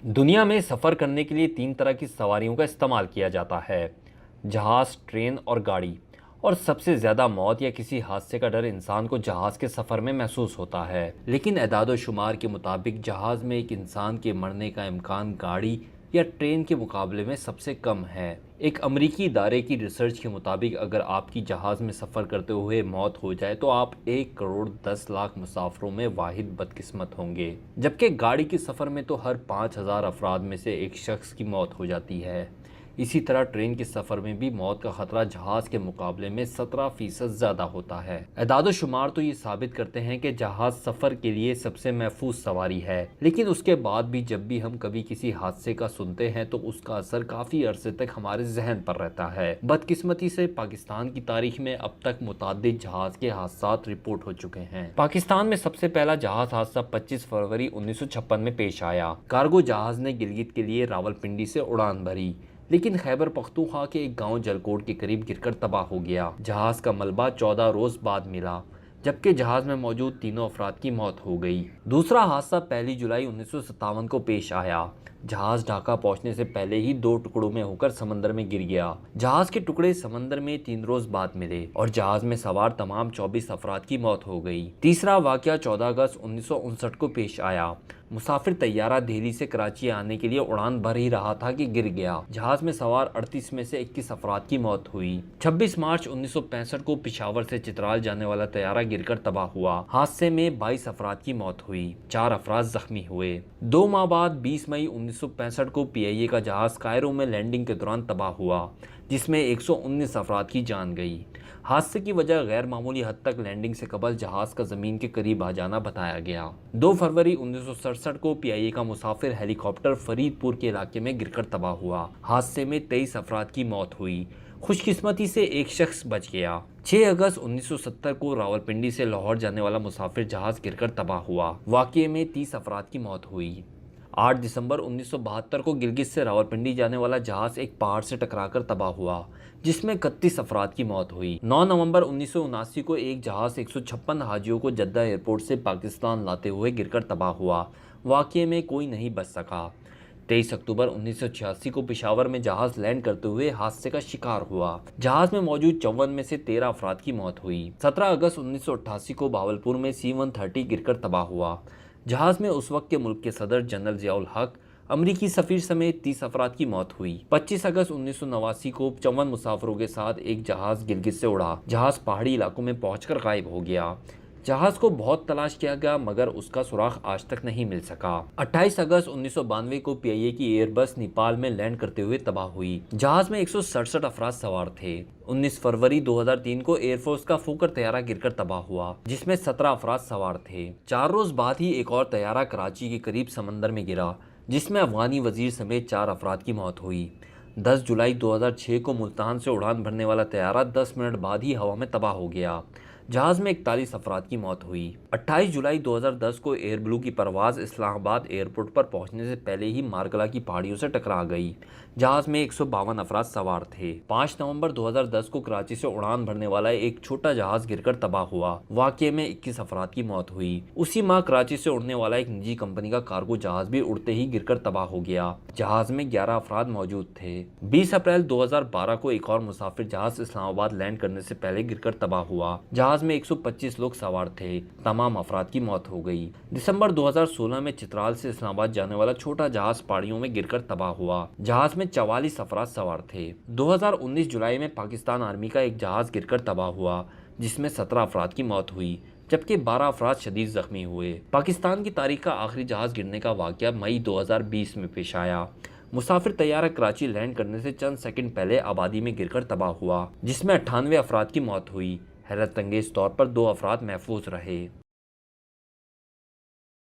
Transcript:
دنیا میں سفر کرنے کے لیے 3 طرح کی سواریوں کا استعمال کیا جاتا ہے: جہاز، ٹرین اور گاڑی۔ اور سب سے زیادہ موت یا کسی حادثے کا ڈر انسان کو جہاز کے سفر میں محسوس ہوتا ہے، لیکن اعداد و شمار کے مطابق جہاز میں ایک انسان کے مرنے کا امکان گاڑی یا ٹرین کے مقابلے میں سب سے کم ہے۔ ایک امریکی ادارے کی ریسرچ کے مطابق اگر آپ کی جہاز میں سفر کرتے ہوئے موت ہو جائے تو آپ 1,10,00,000 مسافروں میں واحد بدقسمت ہوں گے، جبکہ گاڑی کے سفر میں تو ہر 5,000 افراد میں سے ایک شخص کی موت ہو جاتی ہے۔ اسی طرح ٹرین کے سفر میں بھی موت کا خطرہ جہاز کے مقابلے میں 17% زیادہ ہوتا ہے۔ اعداد و شمار تو یہ ثابت کرتے ہیں کہ جہاز سفر کے لیے سب سے محفوظ سواری ہے، لیکن اس کے بعد بھی جب بھی ہم کبھی کسی حادثے کا سنتے ہیں تو اس کا اثر کافی عرصے تک ہمارے ذہن پر رہتا ہے۔ بدقسمتی سے پاکستان کی تاریخ میں اب تک متعدد جہاز کے حادثات رپورٹ ہو چکے ہیں۔ پاکستان میں سب سے پہلا جہاز حادثہ 25 فروری 1956 میں پیش آیا۔ کارگو جہاز نے گلگت کے لیے راولپنڈی سے اڑان بھری، لیکن خیبر پختونخوا کے ایک گاؤں جلکوٹ کے قریب گر کر تباہ ہو گیا۔ جہاز کا ملبہ 14 روز بعد ملا، جبکہ جہاز میں موجود تینوں افراد کی موت ہو گئی۔ دوسرا حادثہ 1 جولائی 1957 کو پیش آیا۔ جہاز ڈھاکہ پہنچنے سے پہلے ہی 2 ٹکڑوں میں ہو کر سمندر میں گر گیا۔ جہاز کے ٹکڑے سمندر میں 3 روز بعد ملے اور جہاز میں سوار تمام 24 افراد کی موت ہو گئی۔ تیسرا واقعہ 14 اگست 1959 کو پیش آیا۔ مسافر طیارہ دہلی سے کراچی آنے کے لیے اڑان بھر ہی رہا تھا کہ گر گیا۔ جہاز میں سوار 38 میں سے 21 افراد کی موت ہوئی۔ 26 مارچ 1965 کو پشاور سے چترال جانے والا طیارہ گر کر تباہ ہوا۔ حادثے میں 22 افراد کی موت ہوئی، 4 افراد زخمی ہوئے۔ 2 ماہ بعد 20 مئی 1965 کو PIA کا جہاز کائرو میں لینڈنگ کے دوران تباہ ہوا، جس میں 119 افراد کی جان گئی۔ حادثے کی وجہ غیر معمولی حد تک لینڈنگ سے قبل جہاز کا زمین کے قریب آ جانا بتایا گیا۔ 2 فروری 1967 کو PIA کا مسافر ہیلی کاپٹر فرید پور کے علاقے میں گر کر تباہ ہوا۔ حادثے میں 23 افراد کی موت ہوئی، خوش قسمتی سے ایک شخص بچ گیا۔ 6 اگست 1970 کو راولپنڈی سے لاہور جانے والا مسافر جہاز گر کر تباہ ہوا۔ واقعے میں 30 افراد کی موت ہوئی۔ 8 دسمبر 1972 کو گلگت سے راولپنڈی جانے والا جہاز ایک پہاڑ سے ٹکرا کر تباہ ہوا، جس میں 31 افراد کی موت ہوئی۔ 9 نومبر 1979 کو ایک جہاز 156 حاجیوں کو جدہ ایئرپورٹ سے پاکستان لاتے ہوئے گر کر تباہ ہوا۔ واقعے میں کوئی نہیں بچ سکا۔ 23 اکتوبر 1986 کو پشاور میں جہاز لینڈ کرتے ہوئے حادثے کا شکار ہوا۔ جہاز میں موجود 54 میں سے 13 افراد کی موت ہوئی۔ 17 اگست 1988 کو بہاولپور میں C-130 گر کر تباہ ہوا۔ جہاز میں اس وقت کے ملک کے صدر جنرل ضیاء الحق، امریکی سفیر سمیت 30 افراد کی موت ہوئی۔ 25 اگست 1989 کو 54 مسافروں کے ساتھ ایک جہاز گلگت سے اڑا۔ جہاز پہاڑی علاقوں میں پہنچ کر غائب ہو گیا۔ جہاز کو بہت تلاش کیا گیا مگر اس کا سراغ آج تک نہیں مل سکا۔ 28 اگست 1992 کو PIA کی ایئر بس نیپال میں لینڈ کرتے ہوئے تباہ ہوئی۔ جہاز میں 167 افراد سوار تھے۔ 19 فروری 2003 کو ایئر فورس کا فوکر طیارہ گر کر تباہ ہوا، جس میں 17 افراد سوار تھے۔ 4 روز بعد ہی ایک اور طیارہ کراچی کے قریب سمندر میں گرا، جس میں افغانی وزیر سمیت 4 افراد کی موت ہوئی۔ 10 جولائی 2006 کو ملتان سے اڑان بھرنے والا طیارہ 10 منٹ بعد ہی ہوا میں تباہ ہو گیا۔ جہاز میں 41 افراد کی موت ہوئی۔ 28 جولائی 2010 کو ایئر بلو کی پرواز اسلام آباد ایئرپورٹ پر پہنچنے سے پہلے ہی مارکلا کی پہاڑیوں سے ٹکرا گئی۔ جہاز میں 152 افراد سوار تھے۔ 5 نومبر 2010 کو کراچی سے اڑان بھرنے والا ایک چھوٹا جہاز گر کر تباہ ہوا۔ واقعے میں 21 افراد کی موت ہوئی۔ اسی ماہ کراچی سے اڑنے والا ایک نجی کمپنی کا کارگو جہاز بھی اڑتے ہی گر کر تباہ ہو گیا۔ جہاز میں 11 افراد موجود تھے۔ 20 اپریل 2012 کو ایک اور مسافر جہاز اسلام آباد لینڈ کرنے سے پہلے گر کر تباہ ہوا۔ جہاز میں 125 لوگ سوار تھے، تمام افراد کی موت ہو گئی۔ دسمبر 2016 میں چترال سے اسلام آباد جانے والا چھوٹا جہاز پہاڑیوں میں گر کر تباہ ہوا۔ جہاز میں 44 افراد سوار تھے۔ 2019 جولائی میں پاکستان آرمی کا ایک جہاز گر کر تباہ ہوا، جس میں 17 افراد کی موت ہوئی، جبکہ 12 افراد شدید زخمی ہوئے۔ پاکستان کی تاریخ کا آخری جہاز گرنے کا واقعہ مئی 2020 میں پیش آیا۔ مسافر طیارہ کراچی لینڈ کرنے سے چند سیکنڈ پہلے آبادی میں گر کر تباہ ہوا، جس میں 98 افراد کی موت ہوئی۔ حیرت انگیز طور پر 2 افراد محفوظ رہے۔